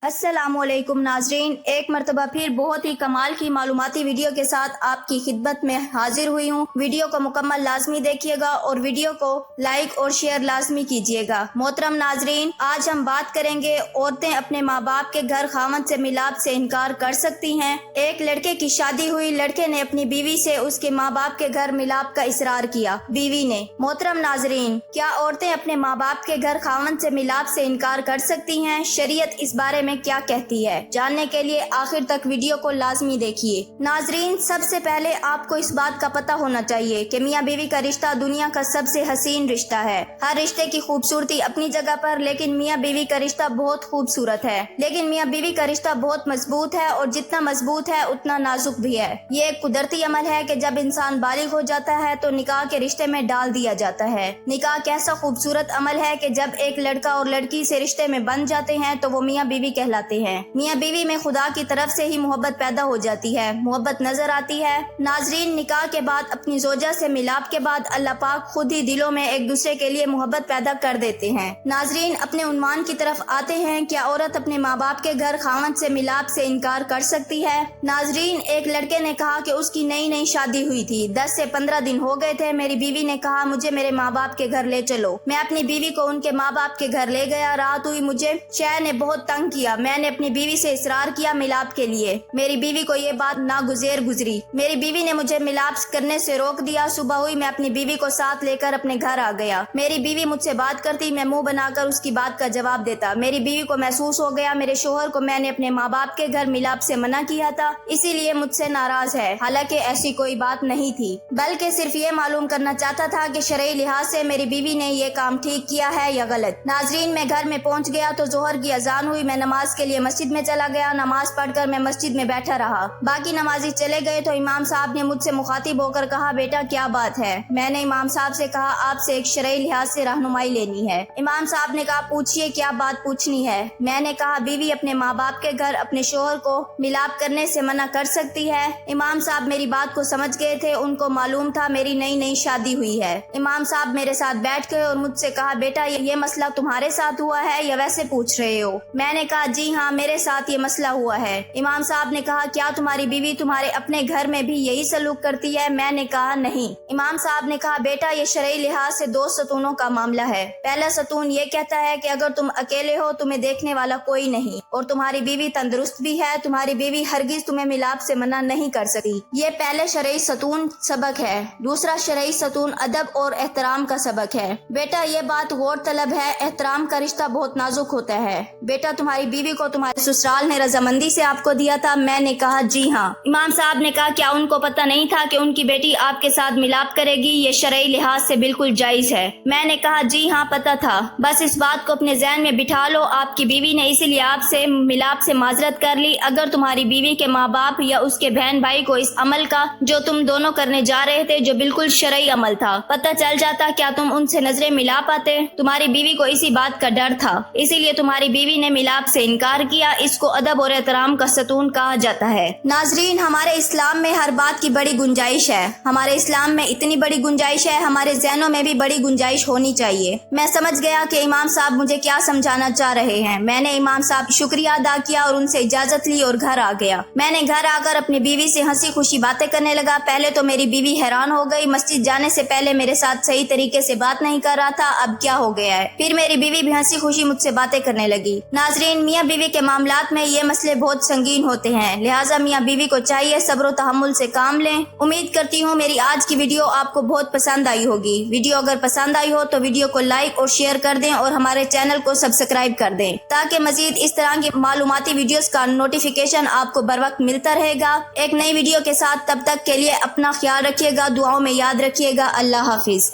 अस्सलाम वालेकुम नाजरीन, एक मरतबा फिर बहुत ही कमाल की मालूमाती वीडियो के साथ आपकी खिदमत में हाजिर हुई हूँ। वीडियो को मुकम्मल लाजमी देखिएगा और वीडियो को लाइक और शेयर लाजमी कीजिएगा। मोहतरम नाजरीन, आज हम बात करेंगे औरतें अपने माँ बाप के घर खामद से मिलाप से इनकार कर सकती हैं। एक लड़के की शादी हुई, लड़के ने अपनी बीवी से उसके माँ बाप के घर मिलाप का इसरार किया। बीवी ने। मोहतरम नाजरीन, क्या औरतें अपने माँ बाप के घर खामद से मिलाप से इनकार कर सकती हैं? शरीयत इस बारे में क्या कहती है? जानने के लिए आखिर तक वीडियो को लाजमी देखिए। नाजरीन, सबसे पहले आपको इस बात का पता होना चाहिए कि मियाँ बीवी का रिश्ता दुनिया का सबसे हसीन रिश्ता है। हर रिश्ते की खूबसूरती अपनी जगह पर, लेकिन मियाँ बीवी का रिश्ता बहुत खूबसूरत है। लेकिन मियाँ बीवी का रिश्ता बहुत मजबूत है और जितना मजबूत है उतना नाजुक भी है। ये एक कुदरती अमल है कि जब इंसान बालिग हो जाता है तो निकाह के रिश्ते में डाल दिया जाता है। निकाह एक ऐसा खूबसूरत अमल है कि जब एक लड़का और लड़की से रिश्ते में बन जाते हैं तो वो मियाँ बीवी कहलाते हैं। मियाँ बीवी में खुदा की तरफ से ही मोहब्बत पैदा हो जाती है, मोहब्बत नजर आती है। नाजरीन, निकाह के बाद अपनी जोजा से मिलाप के बाद अल्लाह पाक खुद ही दिलों में एक दूसरे के लिए मोहब्बत पैदा कर देते हैं। नाजरीन, अपने उन्वान की तरफ आते हैं। क्या औरत अपने माँ बाप के घर खामद से मिलाप से इनकार कर सकती है? नाजरीन, एक लड़के ने कहा कि उसकी नई नई शादी हुई थी, 10 से 15 दिन हो गए थे। मेरी बीवी ने कहा मुझे मेरे माँ बाप के घर ले चलो। मैं अपनी बीवी को उनके माँ बाप के घर ले गया। रात हुई, मुझे शहर ने बहुत तंग किया। मैंने अपनी बीवी से इसरार किया मिलाप के लिए। मेरी बीवी को ये बात नागुज़ेर गुजरी। मेरी बीवी ने मुझे मिलाप करने से रोक दिया। सुबह हुई, मैं अपनी बीवी को साथ लेकर अपने घर आ गया। मेरी बीवी मुझसे बात करती, मैं मुंह बनाकर उसकी बात का जवाब देता। मेरी बीवी को महसूस हो गया मेरे शोहर को मैंने अपने माँ बाप के घर मिलाप से मना किया था, इसीलिए मुझसे नाराज है। हालांकि ऐसी कोई बात नहीं थी, बल्कि सिर्फ ये मालूम करना चाहता था कि शरई लिहाज से मेरी बीवी ने ये काम ठीक किया है या गलत। नाजरीन, मैं घर में पहुंच गया तो जोहर की अजान हुई। मैं नमाज के लिए मस्जिद में चला गया। नमाज पढ़कर मैं मस्जिद में बैठा रहा। बाकी नमाजी चले गए तो इमाम साहब ने मुझसे मुखातिब होकर कहा, बेटा क्या बात है? मैंने इमाम साहब से कहा, आपसे एक शरई लिहाज से रहनुमाई लेनी है। इमाम साहब ने कहा, पूछिए क्या बात पूछनी है? मैंने कहा, बीवी अपने माँ बाप के घर अपने शोहर को मिलाप करने से मना कर सकती है। इमाम साहब मेरी बात को समझ गए थे, उनको मालूम था मेरी नई नई शादी हुई है। इमाम साहब मेरे साथ बैठ गए और मुझसे कहा, बेटा ये मसला तुम्हारे साथ हुआ है या वैसे पूछ रहे हो? मैंने कहा, जी हाँ, मेरे साथ ये मसला हुआ है। इमाम साहब ने कहा, क्या तुम्हारी बीवी तुम्हारे अपने घर में भी यही सलूक करती है? मैंने कहा, नहीं। इमाम साहब ने कहा, बेटा ये शरई लिहाज से 2 सतूनों का मामला है। पहला सतून ये कहता है कि अगर तुम अकेले हो, तुम्हें देखने वाला कोई नहीं और तुम्हारी बीवी तंदुरुस्त भी है, तुम्हारी बीवी हरगिज तुम्हें मिलाप से मना नहीं कर सकती। ये पहले शरई सतून सबक है। दूसरा शरई सतून अदब और एहतराम का सबक है। बेटा ये बात गौर तलब है, एहतराम का रिश्ता बहुत नाजुक होता है। बेटा तुम्हारी बीवी को तुम्हारे ससुराल ने रजामंदी से आपको दिया था? मैंने कहा, जी हाँ। इमाम साहब ने कहा, क्या उनको पता नहीं था कि उनकी बेटी आपके साथ मिलाप करेगी? ये शरई लिहाज से बिल्कुल जायज है। मैंने कहा, जी हाँ पता था, बस इस बात को अपने ज़हन में बिठा लो, आपकी बीवी ने इसीलिए आपसे मिलाप से माजरत कर ली। अगर तुम्हारी बीवी के माँ बाप या उसके बहन भाई को इस अमल का जो तुम दोनों करने जा रहे थे, जो बिल्कुल शरई अमल था, पता चल जाता, क्या तुम उनसे नजरें मिला पाते? तुम्हारी बीवी को इसी बात का डर था, इसीलिए तुम्हारी बीवी ने मिलाप से इनकार किया। इसको अदब और एहतराम का सतून कहा जाता है। नाजरीन, हमारे इस्लाम में हर बात की बड़ी गुंजाइश है। हमारे इस्लाम में इतनी बड़ी गुंजाइश है, हमारे ज़हनों में भी बड़ी गुंजाइश होनी चाहिए। मैं समझ गया कि इमाम साहब मुझे क्या समझाना चाह रहे हैं। मैंने इमाम साहब शुक्रिया अदा किया और उनसे इजाजत ली और घर आ गया। मैंने घर आकर अपनी बीवी से हंसी खुशी बातें करने लगा। पहले तो मेरी बीवी हैरान हो गई, मस्जिद जाने से पहले मेरे साथ सही तरीके से बात नहीं कर रहा था, अब क्या हो गया है? फिर मेरी बीवी भी हंसी खुशी मुझसे बातें करने लगी। नाजरीन, मियाँ बीवी के मामलात में ये मसले बहुत संगीन होते हैं, लिहाजा मियाँ बीवी को चाहिए सब्र और तहम्मुल से काम लें। उम्मीद करती हूँ मेरी आज की वीडियो आपको बहुत पसंद आई होगी। वीडियो अगर पसंद आई हो तो वीडियो को लाइक और शेयर कर दें और हमारे चैनल को सब्सक्राइब कर दें, ताकि मजीद इस तरह की मालूमाती वीडियोस का नोटिफिकेशन आपको बर वक्त मिलता रहेगा। एक नई वीडियो के साथ, तब तक के लिए अपना ख्याल रखिएगा, दुआओं में याद रखिएगा। अल्लाह हाफिज।